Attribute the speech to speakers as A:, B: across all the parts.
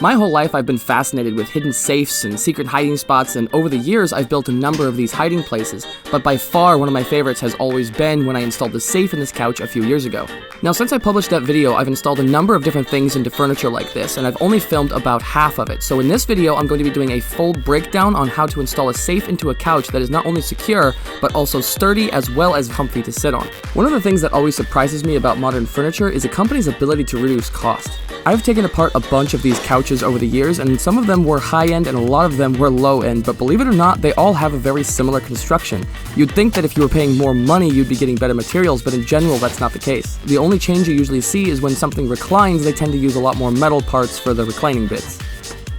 A: My whole life I've been fascinated with hidden safes and secret hiding spots, and over the years I've built a number of these hiding places, but by far one of my favorites has always been when I installed the safe in this couch a few years ago. Now, since I published that video, I've installed a number of different things into furniture like this, and I've only filmed about half of it. So in this video, I'm going to be doing a full breakdown on how to install a safe into a couch that is not only secure, but also sturdy as well as comfy to sit on. One of the things that always surprises me about modern furniture is a company's ability to reduce cost. I've taken apart a bunch of these couches over the years, and some of them were high-end and a lot of them were low-end, but believe it or not, they all have a very similar construction. You'd think that if you were paying more money, you'd be getting better materials, but in general, that's not the case. The only change you usually see is when something reclines, they tend to use a lot more metal parts for the reclining bits.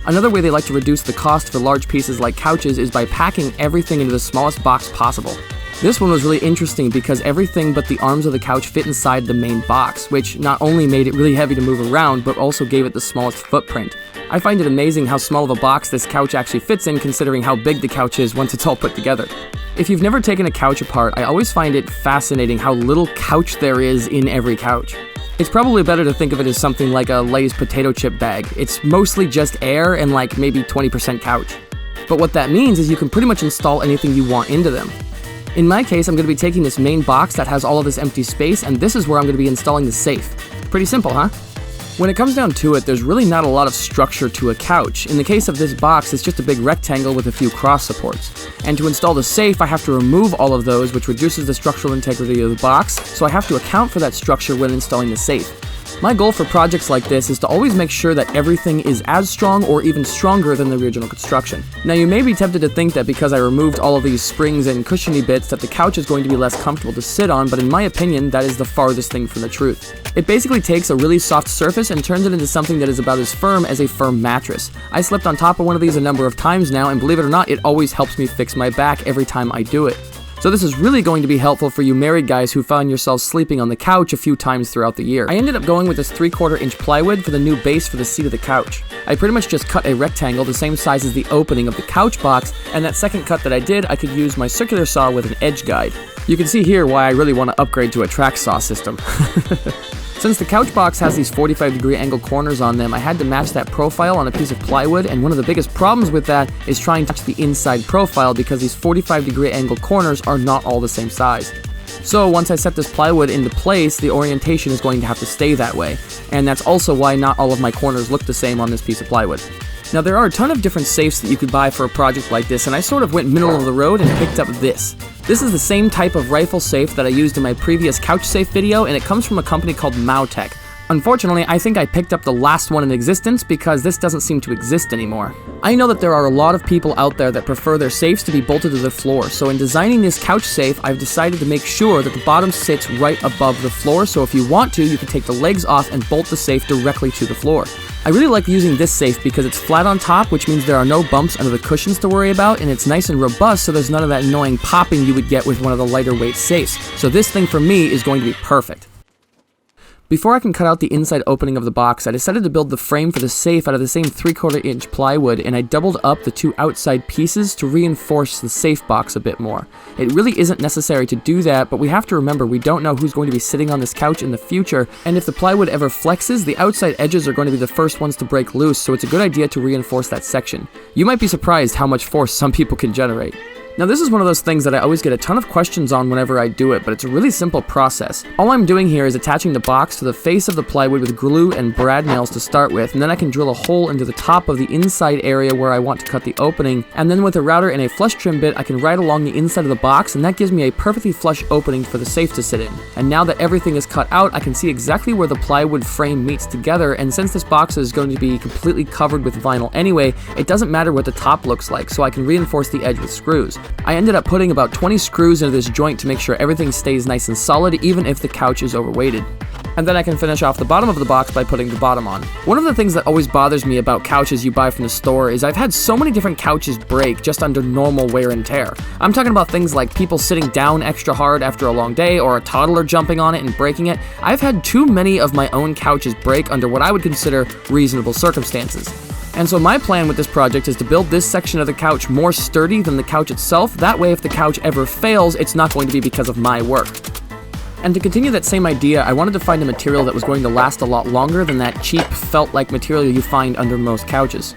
A: Another way they like to reduce the cost for large pieces like couches is by packing everything into the smallest box possible. This one was really interesting because everything but the arms of the couch fit inside the main box, which not only made it really heavy to move around, but also gave it the smallest footprint. I find it amazing how small of a box this couch actually fits in, considering how big the couch is once it's all put together. If you've never taken a couch apart, I always find it fascinating how little couch there is in every couch. It's probably better to think of it as something like a Lay's potato chip bag. It's mostly just air and like maybe 20% couch. But what that means is you can pretty much install anything you want into them. In my case, I'm going to be taking this main box that has all of this empty space, and this is where I'm going to be installing the safe. Pretty simple, huh? When it comes down to it, there's really not a lot of structure to a couch. In the case of this box, it's just a big rectangle with a few cross supports. And to install the safe, I have to remove all of those, which reduces the structural integrity of the box, so I have to account for that structure when installing the safe. My goal for projects like this is to always make sure that everything is as strong or even stronger than the original construction. Now, you may be tempted to think that because I removed all of these springs and cushiony bits that the couch is going to be less comfortable to sit on, but in my opinion, that is the farthest thing from the truth. It basically takes a really soft surface and turns it into something that is about as firm as a firm mattress. I slept on top of one of these a number of times now, and believe it or not, it always helps me fix my back every time I do it. So this is really going to be helpful for you married guys who find yourselves sleeping on the couch a few times throughout the year. I ended up going with this 3/4 inch plywood for the new base for the seat of the couch. I pretty much just cut a rectangle the same size as the opening of the couch box, and that second cut that I did, I could use my circular saw with an edge guide. You can see here why I really want to upgrade to a track saw system. Since the couch box has these 45-degree angle corners on them, I had to match that profile on a piece of plywood, and one of the biggest problems with that is trying to match the inside profile because these 45-degree angle corners are not all the same size. So once I set this plywood into place, the orientation is going to have to stay that way, and that's also why not all of my corners look the same on this piece of plywood. Now, there are a ton of different safes that you could buy for a project like this, and I sort of went middle of the road and picked up this. This is the same type of rifle safe that I used in my previous couch safe video, and it comes from a company called Mowtech. Unfortunately, I think I picked up the last one in existence because this doesn't seem to exist anymore. I know that there are a lot of people out there that prefer their safes to be bolted to the floor, so in designing this couch safe, I've decided to make sure that the bottom sits right above the floor, so if you want to, you can take the legs off and bolt the safe directly to the floor. I really like using this safe because it's flat on top, which means there are no bumps under the cushions to worry about, and it's nice and robust, so there's none of that annoying popping you would get with one of the lighter weight safes. So this thing for me is going to be perfect. Before I can cut out the inside opening of the box, I decided to build the frame for the safe out of the same 3/4 inch plywood, and I doubled up the two outside pieces to reinforce the safe box a bit more. It really isn't necessary to do that, but we have to remember we don't know who's going to be sitting on this couch in the future, and if the plywood ever flexes, the outside edges are going to be the first ones to break loose, so it's a good idea to reinforce that section. You might be surprised how much force some people can generate. Now, this is one of those things that I always get a ton of questions on whenever I do it, but it's a really simple process. All I'm doing here is attaching the box to the face of the plywood with glue and brad nails to start with, and then I can drill a hole into the top of the inside area where I want to cut the opening, and then with a router and a flush trim bit, I can ride along the inside of the box, and that gives me a perfectly flush opening for the safe to sit in. And now that everything is cut out, I can see exactly where the plywood frame meets together, and since this box is going to be completely covered with vinyl anyway, it doesn't matter what the top looks like, so I can reinforce the edge with screws. I ended up putting about 20 screws into this joint to make sure everything stays nice and solid, even if the couch is overweighted. And then I can finish off the bottom of the box by putting the bottom on. One of the things that always bothers me about couches you buy from the store is I've had so many different couches break just under normal wear and tear. I'm talking about things like people sitting down extra hard after a long day, or a toddler jumping on it and breaking it. I've had too many of my own couches break under what I would consider reasonable circumstances. And so my plan with this project is to build this section of the couch more sturdy than the couch itself. That way, if the couch ever fails, it's not going to be because of my work. And to continue that same idea, I wanted to find a material that was going to last a lot longer than that cheap, felt-like material you find under most couches.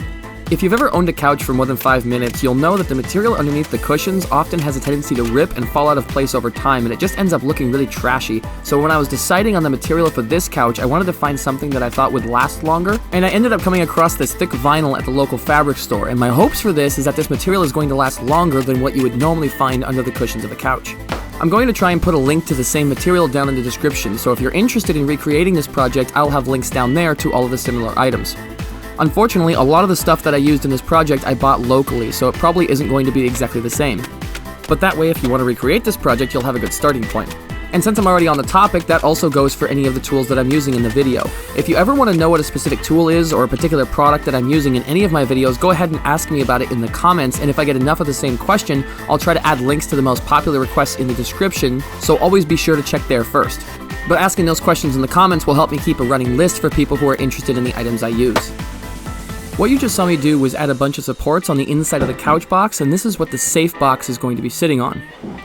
A: If you've ever owned a couch for more than 5 minutes, you'll know that the material underneath the cushions often has a tendency to rip and fall out of place over time, and it just ends up looking really trashy. So when I was deciding on the material for this couch, I wanted to find something that I thought would last longer, and I ended up coming across this thick vinyl at the local fabric store, and my hopes for this is that this material is going to last longer than what you would normally find under the cushions of a couch. I'm going to try and put a link to the same material down in the description, so if you're interested in recreating this project, I'll have links down there to all of the similar items. Unfortunately, a lot of the stuff that I used in this project I bought locally, so it probably isn't going to be exactly the same. But that way, if you want to recreate this project, you'll have a good starting point. And since I'm already on the topic, that also goes for any of the tools that I'm using in the video. If you ever want to know what a specific tool is or a particular product that I'm using in any of my videos, go ahead and ask me about it in the comments, and if I get enough of the same question, I'll try to add links to the most popular requests in the description, so always be sure to check there first. But asking those questions in the comments will help me keep a running list for people who are interested in the items I use. What you just saw me do was add a bunch of supports on the inside of the couch box, and this is what the safe box is going to be sitting on.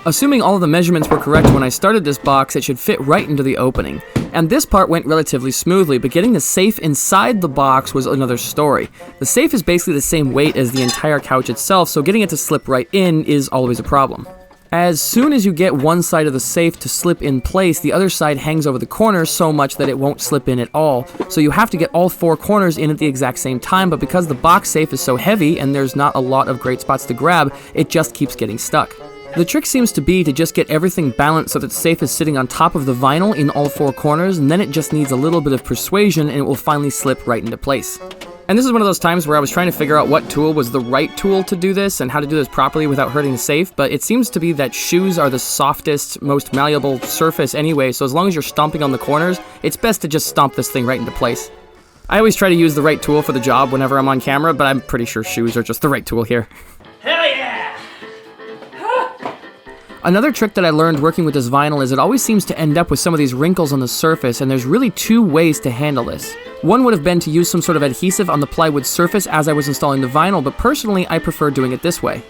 A: Assuming all of the measurements were correct when I started this box, it should fit right into the opening. And this part went relatively smoothly, but getting the safe inside the box was another story. The safe is basically the same weight as the entire couch itself, so getting it to slip right in is always a problem. As soon as you get one side of the safe to slip in place, the other side hangs over the corners so much that it won't slip in at all. So you have to get all 4 corners in at the exact same time, but because the box safe is so heavy and there's not a lot of great spots to grab, it just keeps getting stuck. The trick seems to be to just get everything balanced so that the safe is sitting on top of the vinyl in all 4 corners, and then it just needs a little bit of persuasion and it will finally slip right into place. And this is one of those times where I was trying to figure out what tool was the right tool to do this and how to do this properly without hurting the safe, but it seems to be that shoes are the softest, most malleable surface anyway, so as long as you're stomping on the corners, it's best to just stomp this thing right into place. I always try to use the right tool for the job whenever I'm on camera, but I'm pretty sure shoes are just the right tool here. Hell yeah! Another trick that I learned working with this vinyl is it always seems to end up with some of these wrinkles on the surface, and there's really 2 ways to handle this. One would have been to use some sort of adhesive on the plywood surface as I was installing the vinyl, but personally I prefer doing it this way.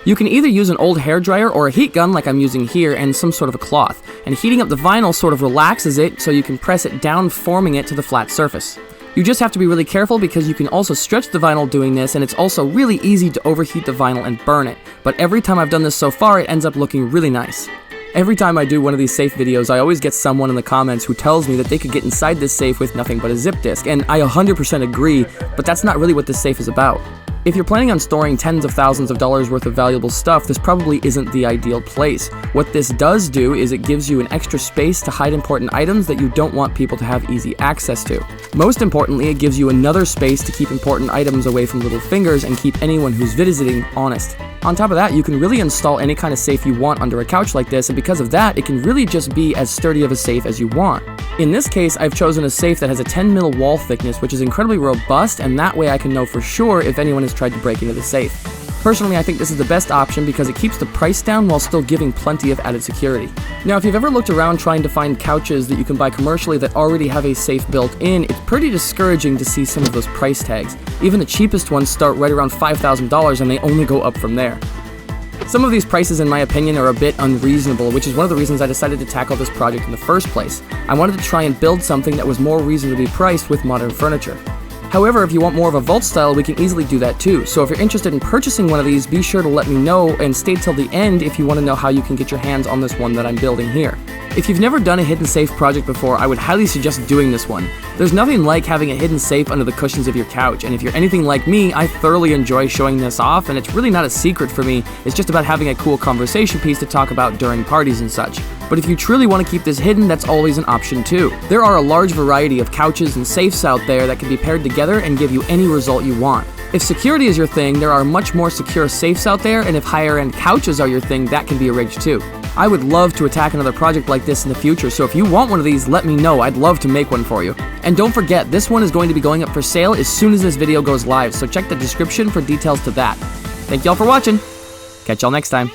A: You can either use an old hairdryer or a heat gun like I'm using here and some sort of a cloth, and heating up the vinyl sort of relaxes it so you can press it down, forming it to the flat surface. You just have to be really careful because you can also stretch the vinyl doing this, and it's also really easy to overheat the vinyl and burn it, but every time I've done this so far it ends up looking really nice. Every time I do one of these safe videos, I always get someone in the comments who tells me that they could get inside this safe with nothing but a zip disk, and I 100% agree, but that's not really what this safe is about. If you're planning on storing tens of thousands of dollars worth of valuable stuff, this probably isn't the ideal place. What this does do is it gives you an extra space to hide important items that you don't want people to have easy access to. Most importantly, it gives you another space to keep important items away from little fingers and keep anyone who's visiting honest. On top of that, you can really install any kind of safe you want under a couch like this, and because of that, it can really just be as sturdy of a safe as you want. In this case, I've chosen a safe that has a 10 mil wall thickness, which is incredibly robust, and that way I can know for sure if anyone has tried to break into the safe. Personally, I think this is the best option because it keeps the price down while still giving plenty of added security. Now, if you've ever looked around trying to find couches that you can buy commercially that already have a safe built in, it's pretty discouraging to see some of those price tags. Even the cheapest ones start right around $5,000 and they only go up from there. Some of these prices, in my opinion, are a bit unreasonable, which is one of the reasons I decided to tackle this project in the first place. I wanted to try and build something that was more reasonably priced with modern furniture. However, if you want more of a vault style, we can easily do that too. So if you're interested in purchasing one of these, be sure to let me know and stay till the end if you want to know how you can get your hands on this one that I'm building here. If you've never done a hidden safe project before, I would highly suggest doing this one. There's nothing like having a hidden safe under the cushions of your couch, and if you're anything like me, I thoroughly enjoy showing this off, and it's really not a secret for me. It's just about having a cool conversation piece to talk about during parties and such. But if you truly want to keep this hidden, that's always an option too. There are a large variety of couches and safes out there that can be paired together and give you any result you want. If security is your thing, there are much more secure safes out there, and if higher end couches are your thing, that can be arranged too. I would love to attack another project like this in the future, so if you want one of these, let me know. I'd love to make one for you. And don't forget, this one is going to be going up for sale as soon as this video goes live, so check the description for details to that. Thank y'all for watching. Catch y'all next time.